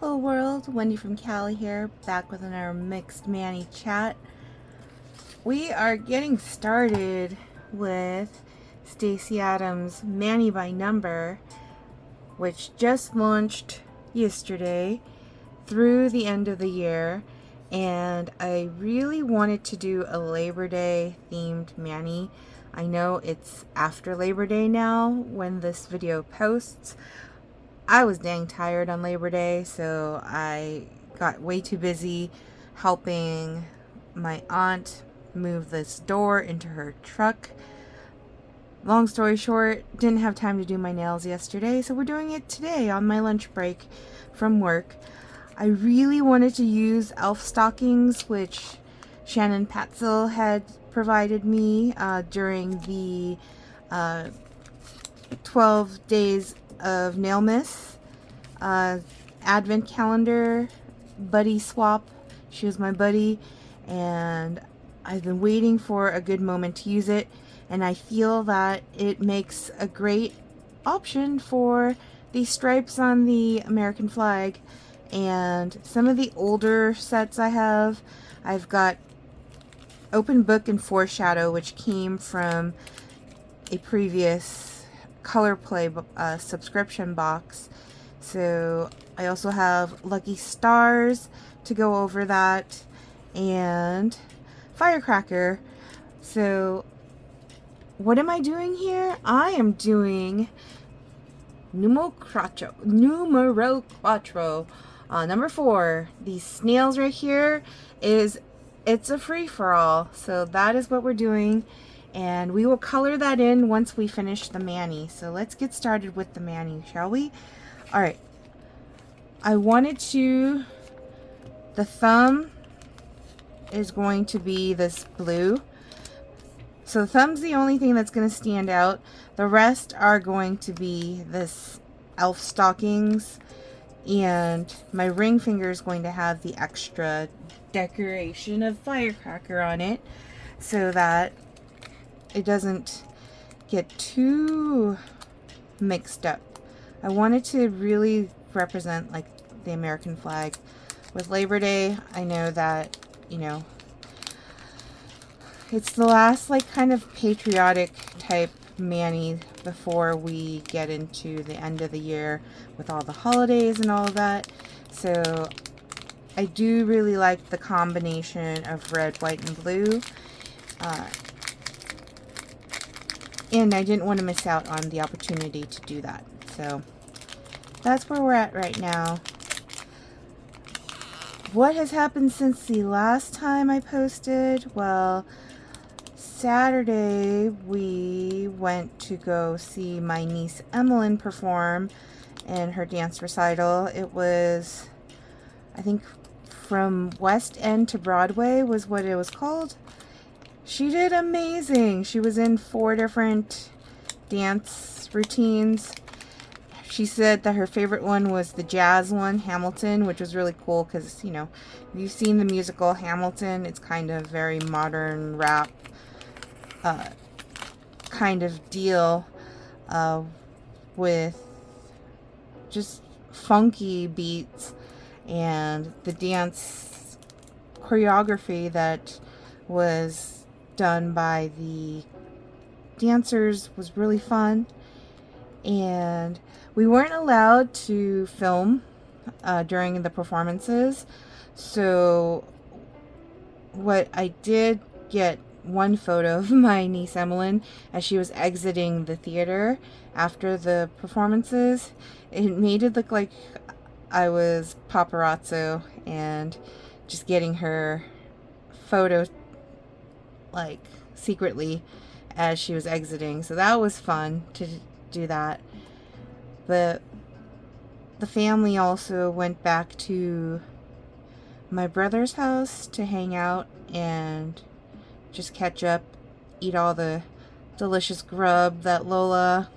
Hello world, Wendy from Cali here, back with another Mixed Manny chat. We are getting started with Stacy Adams' Manny by Number, which just launched yesterday through the end of the year, and I really wanted to do a Labor Day themed Manny. I know it's after Labor Day now when this video posts. I was dang tired on Labor Day, so I got way too busy helping my aunt move this door into her truck. Long story short, didn't have time to do my nails yesterday, so we're doing it today on my lunch break from work. I really wanted to use elf stockings, which Shannon Paetzel had provided me during the 12 days of Nail Miss advent calendar buddy swap. She was my buddy, and I've been waiting for a good moment to use it, and I feel that it makes a great option for the stripes on the American flag. And some of the older sets I've got Open Book and Foreshadow, which came from a previous Color Play subscription box. So I also have Lucky Stars to go over that, and Firecracker. So what am I doing here? I am doing numero quattro, number 4. These snails right here it's a free-for-all, so that is what we're doing. And we will color that in once we finish the Manny. So let's get started with the Manny, shall we? Alright. I wanted to... The thumb is going to be this blue. So the thumb's the only thing that's going to stand out. The rest are going to be this elf stockings. And my ring finger is going to have the extra decoration of Firecracker on it, so that it doesn't get too mixed up. I wanted to really represent like the American flag. With Labor Day, I know that, you know, it's the last like kind of patriotic type Manny before we get into the end of the year with all the holidays and all of that. So I do really like the combination of red, white, and blue. And I didn't want to miss out on the opportunity to do that. So that's where we're at right now. What has happened since the last time I posted? Well, Saturday we went to go see my niece Emmeline perform in her dance recital. It was, I think, From West End to Broadway was what it was called. She did amazing. She was in 4 different dance routines. She said that her favorite one was the jazz one, Hamilton, which was really cool because, you know, if you've seen the musical Hamilton, it's kind of very modern rap kind of deal with just funky beats, and the dance choreography that was done by the dancers was really fun. And we weren't allowed to film during the performances, so what I did get one photo of my niece Emmeline as she was exiting the theater after the performances. It made it look like I was paparazzo and just getting her photo like secretly as she was exiting. So that was fun to do that. But the family also went back to my brother's house to hang out and just catch up, eat all the delicious grub that Lola,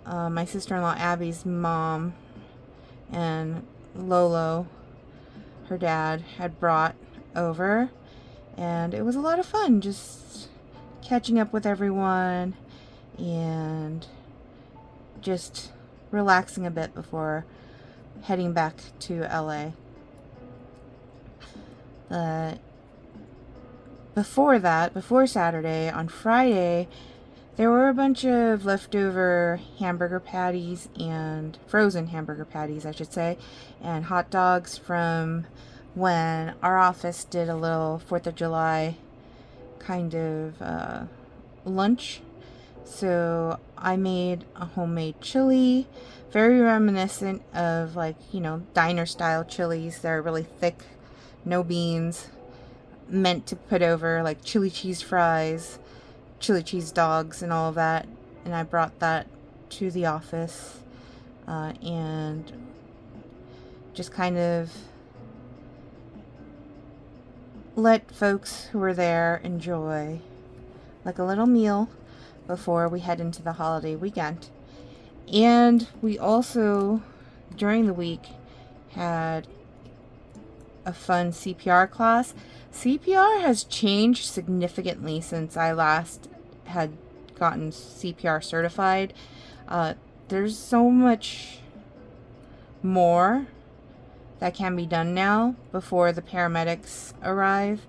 my sister-in-law Abby's mom, and Lolo, her dad, had brought over. And it was a lot of fun just catching up with everyone and just relaxing a bit before heading back to LA. Before Saturday, on Friday, there were a bunch of leftover hamburger patties and frozen hamburger patties, I should say, and hot dogs from when our office did a little 4th of July kind of lunch. So I made a homemade chili, very reminiscent of, like, diner style chilies. They're really thick, no beans, meant to put over like chili cheese fries, chili cheese dogs, and all of that. And I brought that to the office and just kind of let folks who were there enjoy like a little meal before we head into the holiday weekend. And we also, during the week, had a fun CPR class. CPR has changed significantly since I last had gotten CPR certified. There's so much more that can be done now before the paramedics arrive,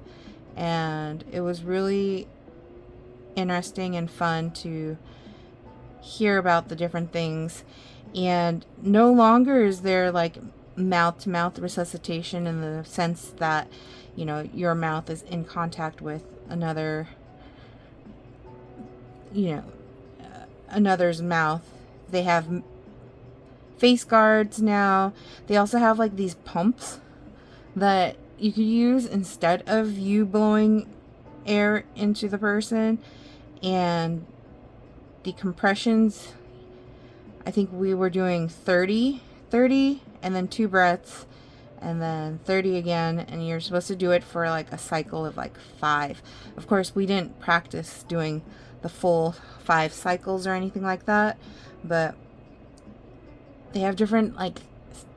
and it was really interesting and fun to hear about the different things. And no longer is there like mouth-to-mouth resuscitation in the sense that your mouth is in contact with another's mouth. They have face guards now. They also have like these pumps that you could use instead of you blowing air into the person. And the compressions, I think we were doing 30, and then 2 breaths, and then 30 again, and you're supposed to do it for like a cycle of like 5. Of course, we didn't practice doing the full 5 cycles or anything like that, but they have different like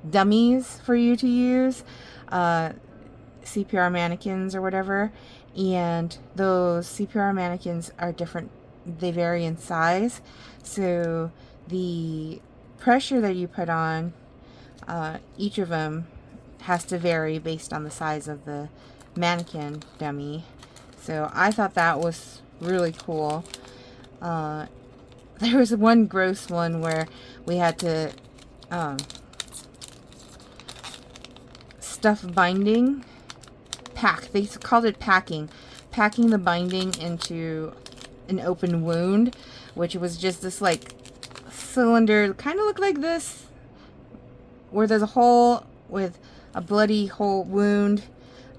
dummies for you to use, CPR mannequins or whatever, and those CPR mannequins are different. They vary in size, so the pressure that you put on each of them has to vary based on the size of the mannequin dummy. So I thought that was really cool. There was one gross one where we had to stuff binding, they called it packing the binding into an open wound, which was just this like cylinder, kind of looked like this, where there's a hole with a bloody whole wound,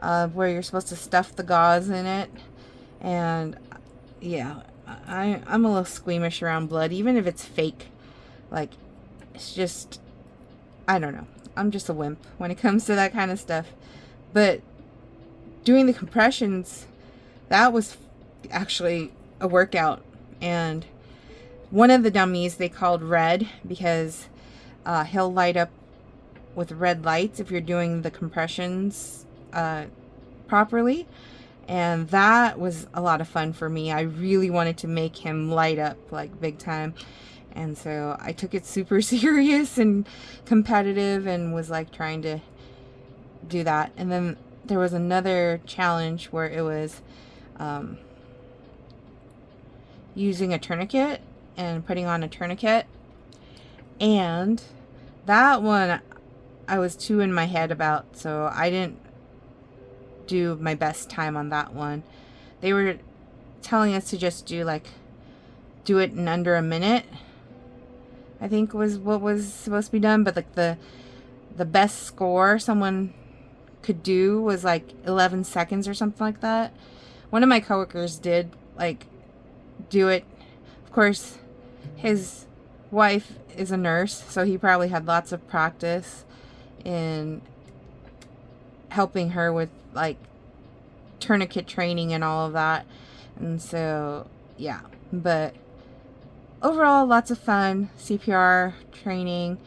where you're supposed to stuff the gauze in it. And yeah, I'm a little squeamish around blood, even if it's fake. Like, it's just, I don't know, I'm just a wimp when it comes to that kind of stuff. But doing the compressions, that was actually a workout. And one of the dummies they called red because he'll light up with red lights if you're doing the compressions properly. And that was a lot of fun for me. I really wanted to make him light up like big time. And so I took it super serious and competitive and was like trying to do that. And then there was another challenge where it was using a tourniquet and putting on a tourniquet. And that one I was too in my head about, so I didn't do my best time on that one. They were telling us to just do it in under a minute, I think was what was supposed to be done. But like the best score someone could do was like 11 seconds or something like that. One of my coworkers did do it. Of course, his wife is a nurse, so he probably had lots of practice in helping her with tourniquet training and all of that. And so yeah, but overall lots of fun CPR training.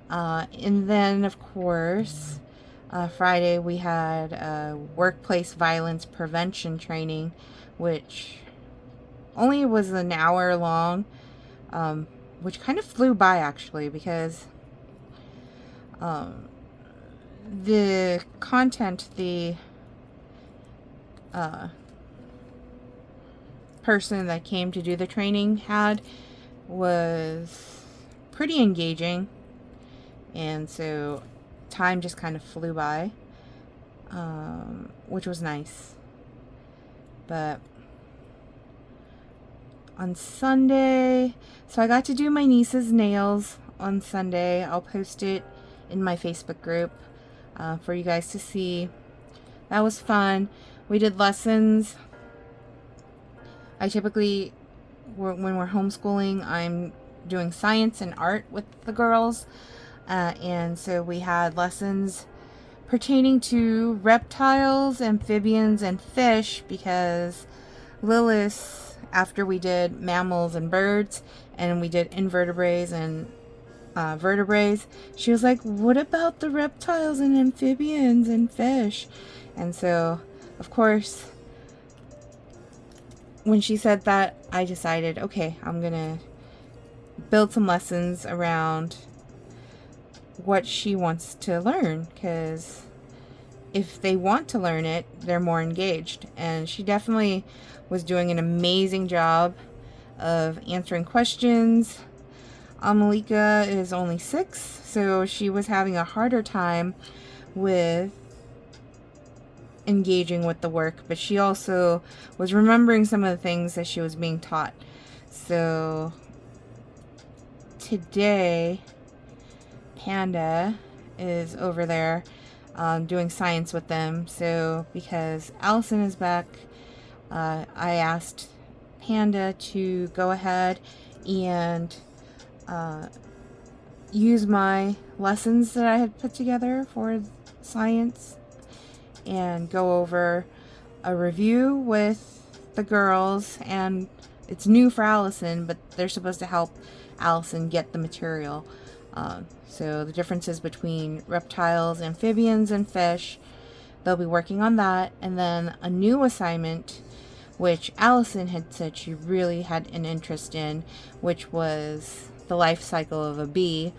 And then of course Friday we had workplace violence prevention training, which only was an hour long, which kind of flew by actually, because The content the person that came to do the training had was pretty engaging, and so time just kind of flew by, which was nice. But on Sunday, so I got to do my niece's nails on Sunday. I'll post it in my Facebook group for you guys to see. That was fun. We did lessons. I typically, when we're homeschooling, I'm doing science and art with the girls. And so we had lessons pertaining to reptiles, amphibians, and fish, because Lilith, after we did mammals and birds, and we did invertebrates and vertebrates, she was like, what about the reptiles and amphibians and fish? And so, of course, when she said that, I decided, okay, I'm gonna build some lessons around what she wants to learn, because if they want to learn it, they're more engaged. And she definitely was doing an amazing job of answering questions. Malika is only 6, so she was having a harder time with engaging with the work, but she also was remembering some of the things that she was being taught. So today, Panda is over there doing science with them. So because Allison is back, I asked Panda to go ahead and use my lessons that I had put together for science and go over a review with the girls. And it's new for Allison, but they're supposed to help Allison get the material. So the differences between reptiles, amphibians, and fish, they'll be working on that. And then a new assignment, which Allison had said she really had an interest in, which was the life cycle of a bee.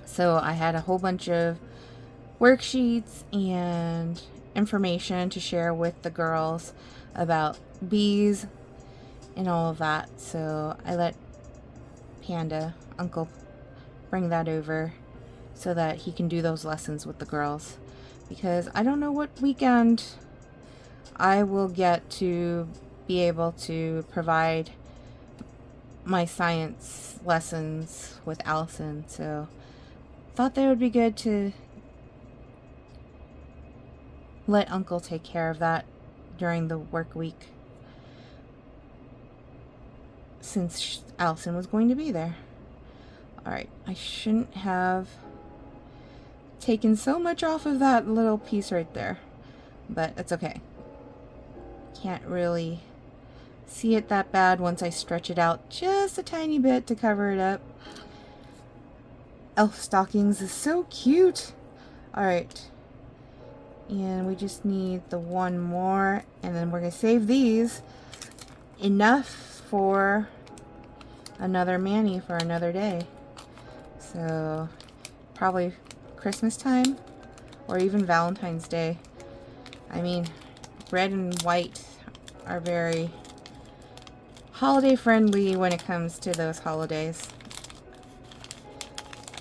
So I had a whole bunch of worksheets and information to share with the girls about bees and all of that. So I let Panda, Uncle, bring that over so that he can do those lessons with the girls, because I don't know what weekend I will get to be able to provide my science lessons with Allison. So thought that would be good to let Uncle take care of that during the work week, since Allison was going to be there. Alright, I shouldn't have taken so much off of that little piece right there, but it's okay. Can't really see it that bad once I stretch it out just a tiny bit to cover it up. Elf Stockings is so cute. Alright, and we just need the one more, and then we're going to save these enough for another mani for another day. So probably Christmas time or even Valentine's Day. I mean, red and white are very holiday friendly when it comes to those holidays.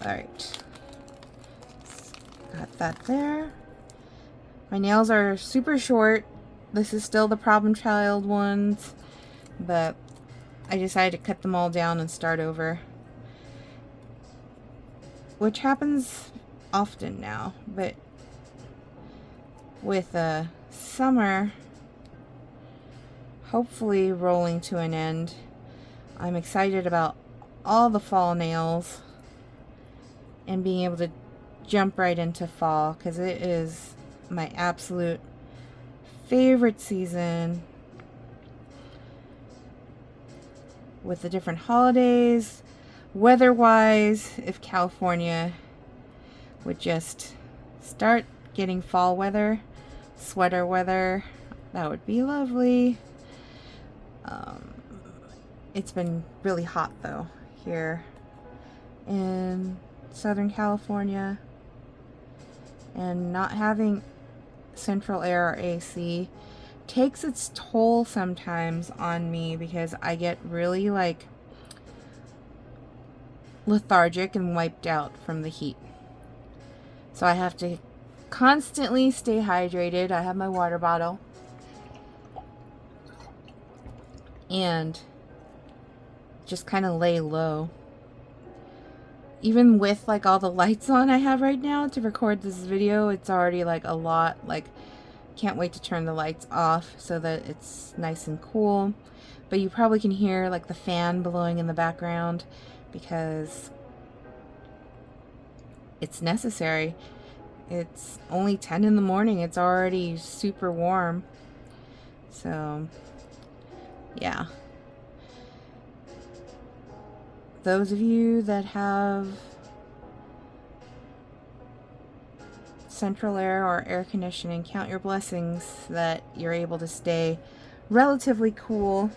Alright, got that there. My nails are super short. This is still the problem child ones, but I decided to cut them all down and start over, which happens often now. But with summer hopefully rolling to an end, I'm excited about all the fall nails and being able to jump right into fall, because it is my absolute favorite season, with the different holidays. Weather-wise, if California would just start getting fall weather, sweater weather, that would be lovely. It's been really hot though here in Southern California, and not having central air or AC takes its toll sometimes on me, because I get really like lethargic and wiped out from the heat. So I have to constantly stay hydrated. I have my water bottle, and just kind of lay low. Even with like all the lights on I have right now to record this video, it's already like a lot. Like, can't wait to turn the lights off so that it's nice and cool. But you probably can hear like the fan blowing in the background, because it's necessary. It's only 10 in the morning. It's already super warm. So, yeah. Those of you that have central air or air conditioning, count your blessings that you're able to stay relatively cool.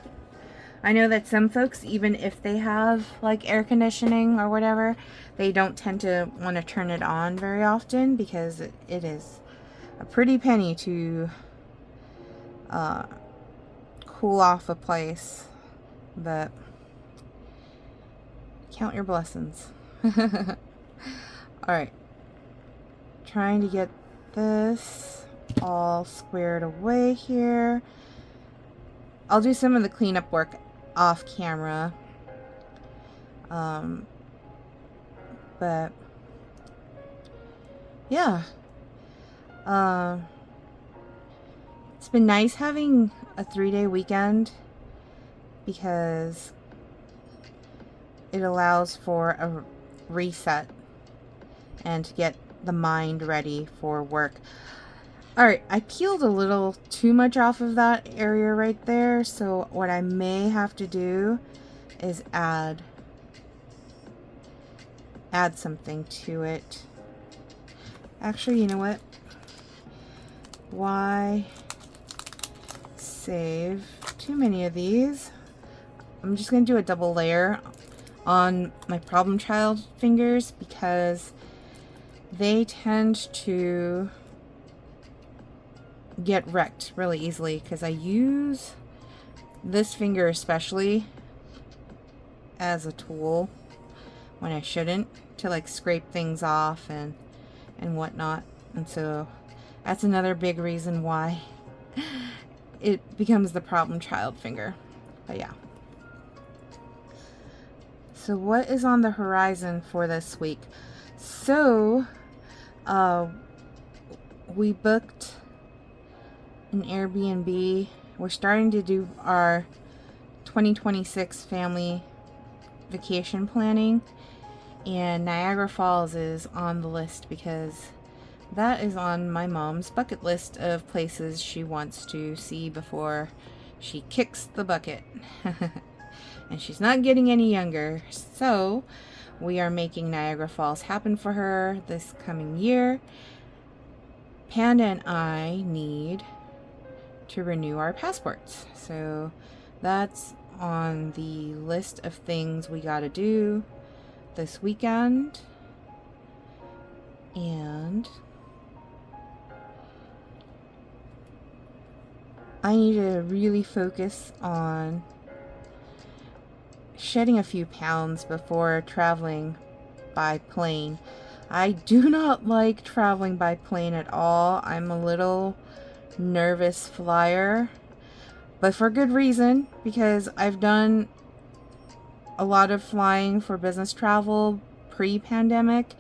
I know that some folks, even if they have like air conditioning or whatever, they don't tend to want to turn it on very often, because it is a pretty penny to cool off a place. But count your blessings. Alright. Trying to get this all squared away here. I'll do some of the cleanup work off camera. But yeah. It's been nice having a 3-day weekend, because it allows for a reset and to get the mind ready for work. Alright, I peeled a little too much off of that area right there, so what I may have to do is add something to it. Actually, you know what? Why save too many of these? I'm just going to do a double layer on my problem child fingers, because they tend to get wrecked really easily, because I use this finger especially as a tool when I shouldn't, to like scrape things off and whatnot. And so that's another big reason why it becomes the problem child finger. But yeah. So what is on the horizon for this week? So we booked an Airbnb. We're starting to do our 2026 family vacation planning, and Niagara Falls is on the list, because that is on my mom's bucket list of places she wants to see before she kicks the bucket. And she's not getting any younger, so we are making Niagara Falls happen for her this coming year. Panda and I need to renew our passports, so that's on the list of things we gotta do this weekend. And I need to really focus on shedding a few pounds before traveling by plane. I do not like traveling by plane at all. I'm a little nervous flyer, but for good reason, because I've done a lot of flying for business travel pre-pandemic,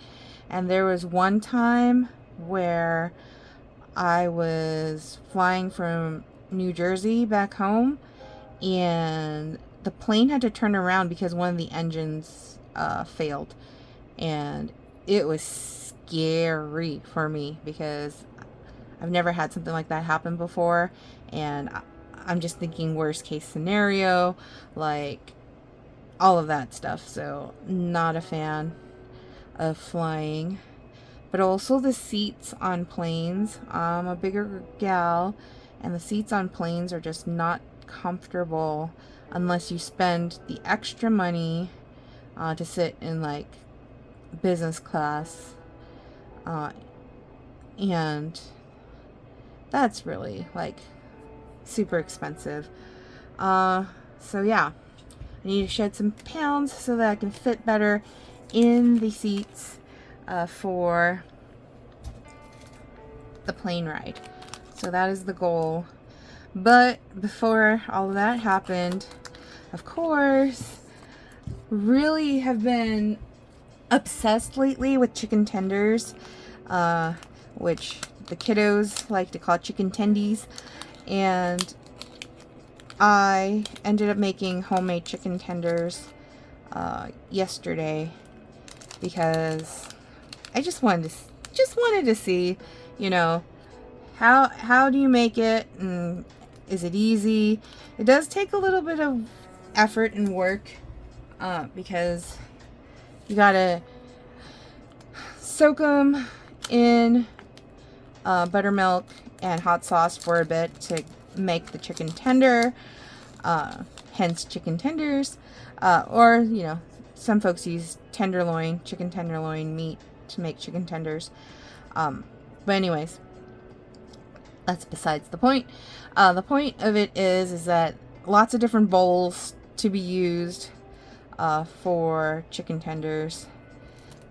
and there was one time where I was flying from New Jersey back home, and the plane had to turn around because one of the engines failed, and it was scary for me, because I've never had something like that happen before, and I'm just thinking worst case scenario, like all of that stuff. So not a fan of flying. But also the seats on planes. I'm a bigger gal, and the seats on planes are just not comfortable unless you spend the extra money to sit in like business class, and that's really like super expensive. So yeah, I need to shed some pounds so that I can fit better in the seats for the plane ride. So that is the goal. But before all of that happened, of course, really have been obsessed lately with chicken tenders, which the kiddos like to call chicken tendies. And I ended up making homemade chicken tenders yesterday because I just wanted to see, you know, how do you make it, and is it easy? It does take a little bit of effort and work because you gotta soak them in buttermilk and hot sauce for a bit to make the chicken tender, hence chicken tenders, or, you know, some folks use chicken tenderloin meat to make chicken tenders. But anyways, that's besides the point. The point of it is that lots of different bowls to be used for chicken tenders,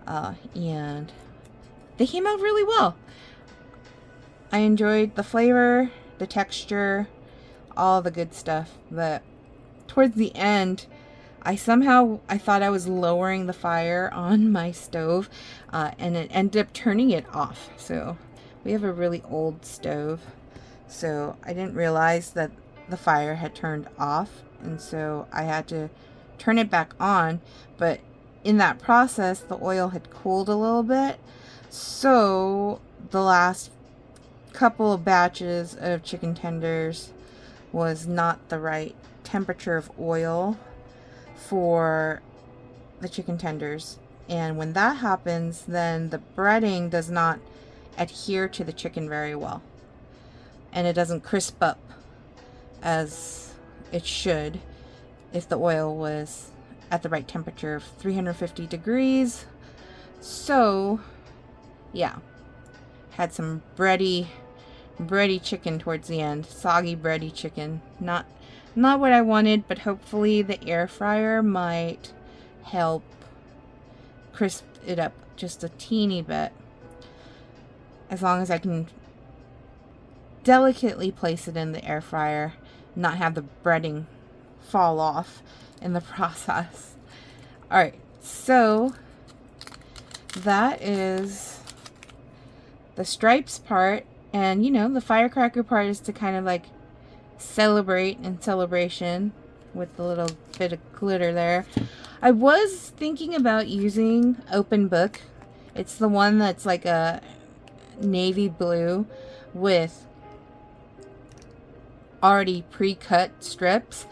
and they came out really well. I enjoyed the flavor, the texture, all the good stuff, but towards the end, I thought I was lowering the fire on my stove, and it ended up turning it off. So we have a really old stove, so I didn't realize that the fire had turned off, and so I had to turn it back on. But in that process, the oil had cooled a little bit, so the last couple of batches of chicken tenders was not the right temperature of oil for the chicken tenders. And when that happens, then the breading does not adhere to the chicken very well, and it doesn't crisp up as it should if the oil was at the right temperature of 350 degrees. So yeah, had some bready chicken towards the end, soggy bready chicken. Not what I wanted, but hopefully the air fryer might help crisp it up just a teeny bit, as long as I can delicately place it in the air fryer, not have the breading fall off in the process. Alright, so that is the stripes part, and you know, the firecracker part is to kind of like celebrate in celebration with the little bit of glitter there. I was thinking about using Open Book. It's the one that's like a navy blue with already pre-cut strips,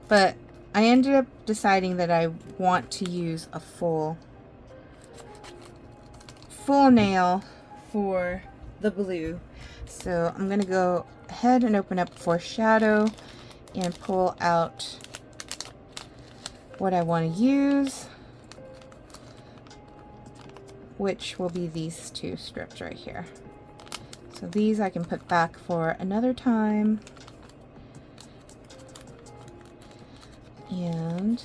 but I ended up deciding that I want to use a full nail for the blue. So I'm gonna go ahead and open up Foreshadow and pull out what I want to use, which will be these two strips right here. So these I can put back for another time. And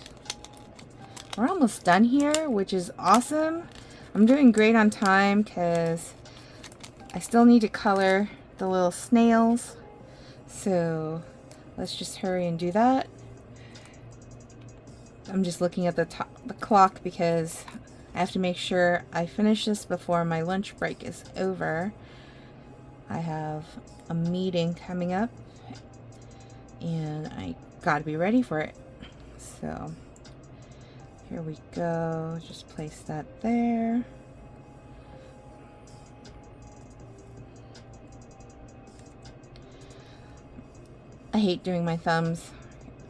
we're almost done here, which is awesome. I'm doing great on time because I still need to color the little snails. So let's just hurry and do that. I'm just looking at the clock because I have to make sure I finish this before my lunch break is over. I have a meeting coming up and I gotta be ready for it. So here we go. Just place that there. I hate doing my thumbs.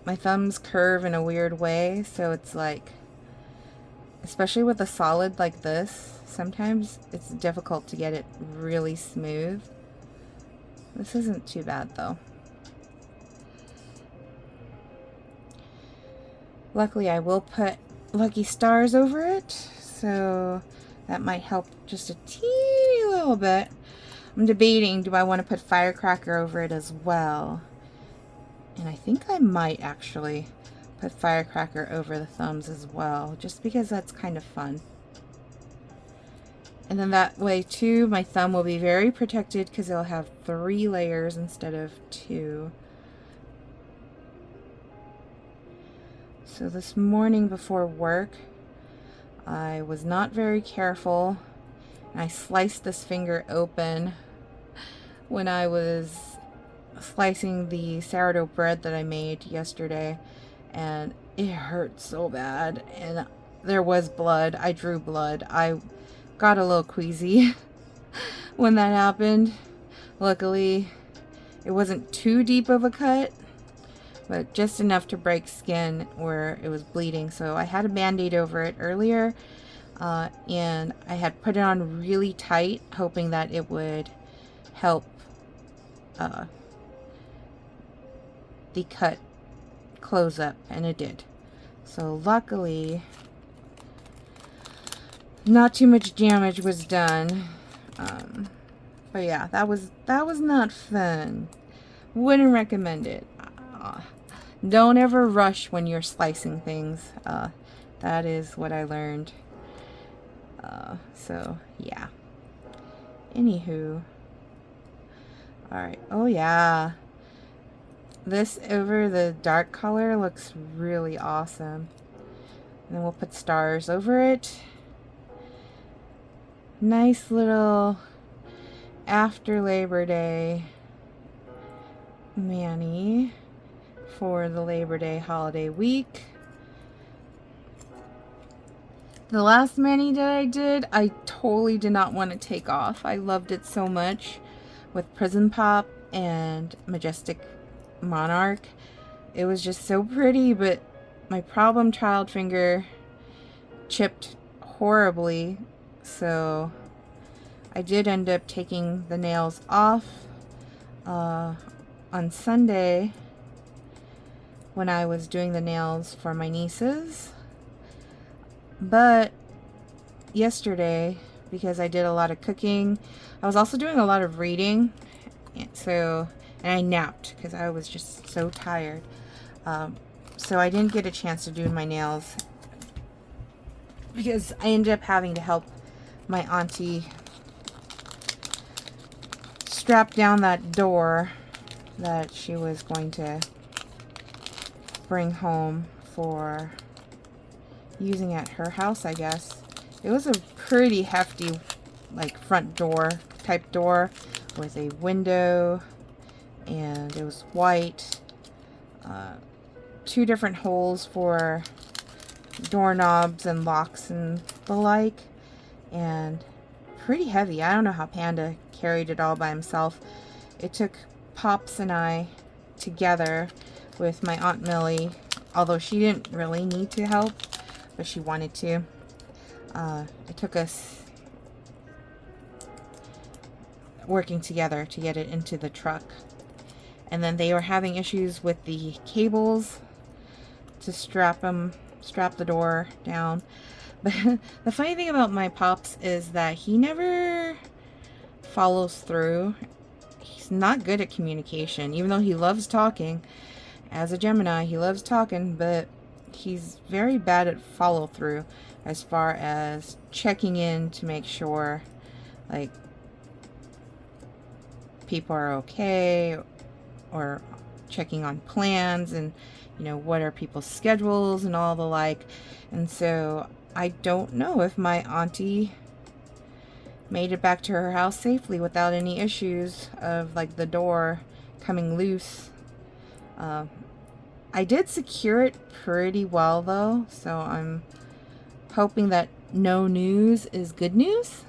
My thumbs curve in a weird way, so it's like, especially with a solid like this, sometimes it's difficult to get it really smooth. This isn't too bad though. Luckily I will put lucky stars over it, so That might help just a teeny little bit. I'm debating, do I want to put Firecracker over it as well? And I think I might actually put Firecracker over the thumbs as well, just because that's kind of fun. And then that way too, my thumb will be very protected because it'll have 3 layers instead of 2. So this morning before work, I was not very careful, and I sliced this finger open when I was slicing the sourdough bread that I made yesterday, and it hurt so bad, and there was blood. I drew blood. I got a little queasy when that happened. Luckily, it wasn't too deep of a cut, but just enough to break skin where it was bleeding. So I had a band-aid over it earlier, and I had put it on really tight, hoping that it would help the cut close up, and it did. So luckily, not too much damage was done. But yeah, that was not fun. Wouldn't recommend it. Don't ever rush when you're slicing things. That is what I learned. So yeah. Anywho. Alright. Oh yeah. This over the dark color looks really awesome. And then we'll put stars over it. Nice little after Labor Day mani for the Labor Day holiday week. The last mani that I did, I totally did not want to take off. I loved it so much with Prism Pop and Majestic Monarch. It was just so pretty, but my problem child finger chipped horribly, so I did end up taking the nails off on Sunday when I was doing the nails for my nieces. But yesterday, because I did a lot of cooking, I was also doing a lot of reading, and I napped because I was just so tired. So I didn't get a chance to do my nails because I ended up having to help my auntie strap down that door that she was going to bring home for using at her house, I guess. It was a pretty hefty, like, front door type door with a window, and it was white. 2 different holes for doorknobs and locks and the like, and pretty heavy. I don't know how Panda carried it all by himself. It took Pops and I together with my Aunt Millie, although she didn't really need to help, but she wanted to. It took us working together to get it into the truck. And then they were having issues with the cables to strap the door down. But the funny thing about my Pops is that he never follows through. He's not good at communication, even though he loves talking. As a Gemini, he loves talking, but he's very bad at follow through as far as checking in to make sure, like, people are okay, or checking on plans and, you know, what are people's schedules and all the like. And so I don't know if my auntie made it back to her house safely without any issues of, like, the door coming loose. I did secure it pretty well though, so I'm hoping that no news is good news.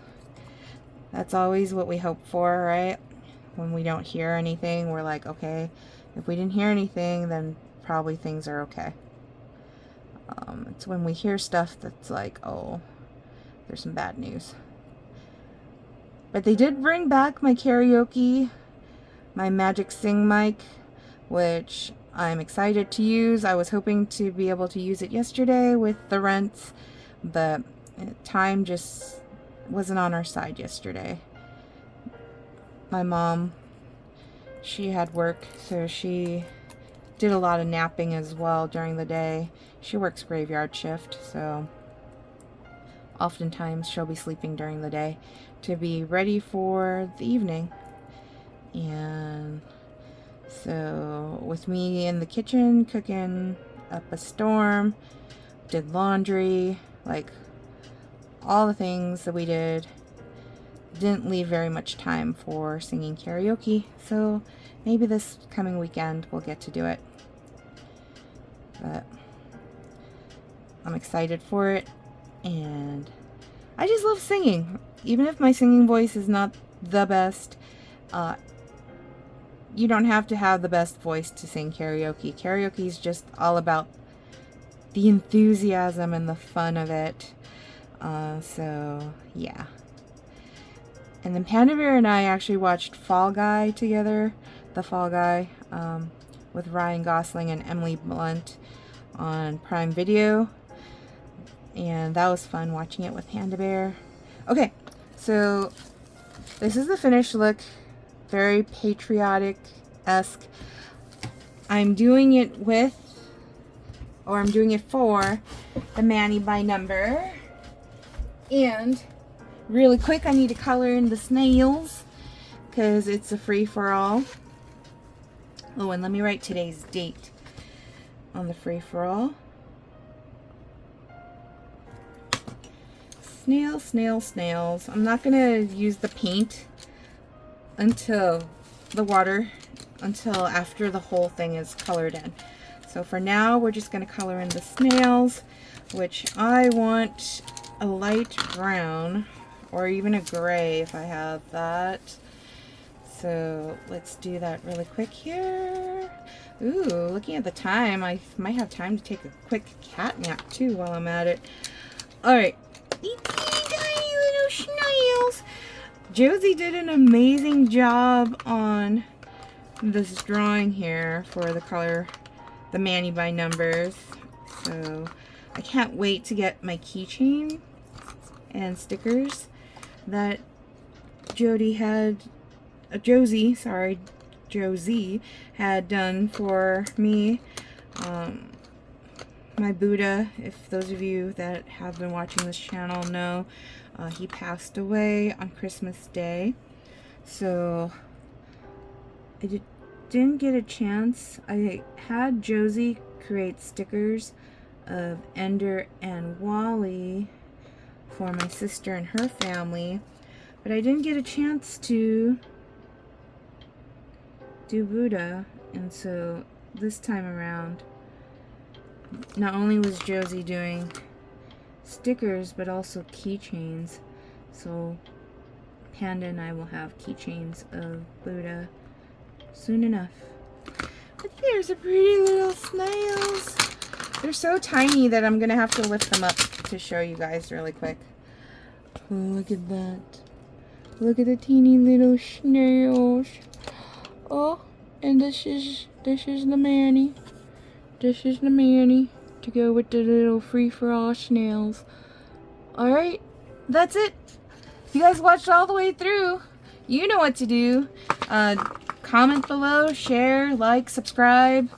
That's always what we hope for, right? When we don't hear anything, we're like, okay, if we didn't hear anything, then probably things are okay. It's when we hear stuff that's like, oh, there's some bad news. But they did bring back my karaoke, my Magic Sing mic, which I'm excited to use. I was hoping to be able to use it yesterday with the rents, but time just wasn't on our side yesterday. My mom, she had work, so she did a lot of napping as well during the day. She works graveyard shift, so oftentimes she'll be sleeping during the day to be ready for the evening. And so with me in the kitchen cooking up a storm, did laundry, like all the things that we did, didn't leave very much time for singing karaoke. So maybe this coming weekend we'll get to do it. But I'm excited for it, and I just love singing. Even if my singing voice is not the best, you don't have to have the best voice to sing karaoke. Karaoke is just all about the enthusiasm and the fun of it. So yeah. And then Panda Bear and I actually watched Fall Guy together, the Fall Guy, with Ryan Gosling and Emily Blunt on Prime Video. And that was fun watching it with Panda Bear. Okay, so this is the finished look. Very patriotic-esque. I'm doing it with, or I'm doing it for, the Manny by number. And really quick, I need to color in the snails because it's a free-for-all. Oh, and let me write today's date on the free-for-all. Snails, snails, snails. I'm not going to use the paint until after the whole thing is colored in. So for now, we're just going to color in the snails, which I want a light brown or even a gray if I have that. So let's do that really quick here. Ooh, looking at the time, I might have time to take a quick cat nap too while I'm at it. Alright. Tiny little snails. Josie did an amazing job on this drawing here for the color, the Manny by numbers. So I can't wait to get my keychain and stickers that Josie had done for me. My Buddha, if those of you that have been watching this channel know, he passed away on Christmas Day. So I didn't get a chance. I had Josie create stickers of Ender and Wally for my sister and her family, but I didn't get a chance to do Buddha. And so this time around, not only was Josie doing stickers, but also keychains. So Panda and I will have keychains of Buddha soon enough. But there's a pretty little snails. They're so tiny that I'm gonna have to lift them up to show you guys really quick. Oh, look at that. Look at the teeny little snails. Oh, and this is the Manny. This is the Manny to go with the little free-for-all snails. Alright, that's it. If you guys watched all the way through, you know what to do. Comment below, share, like, subscribe.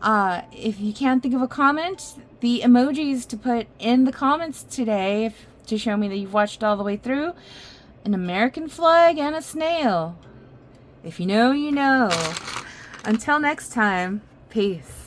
If you can't think of a comment, the emojis to put in the comments today to show me that you've watched all the way through: an American flag and a snail. If you know, you know. Until next time, peace.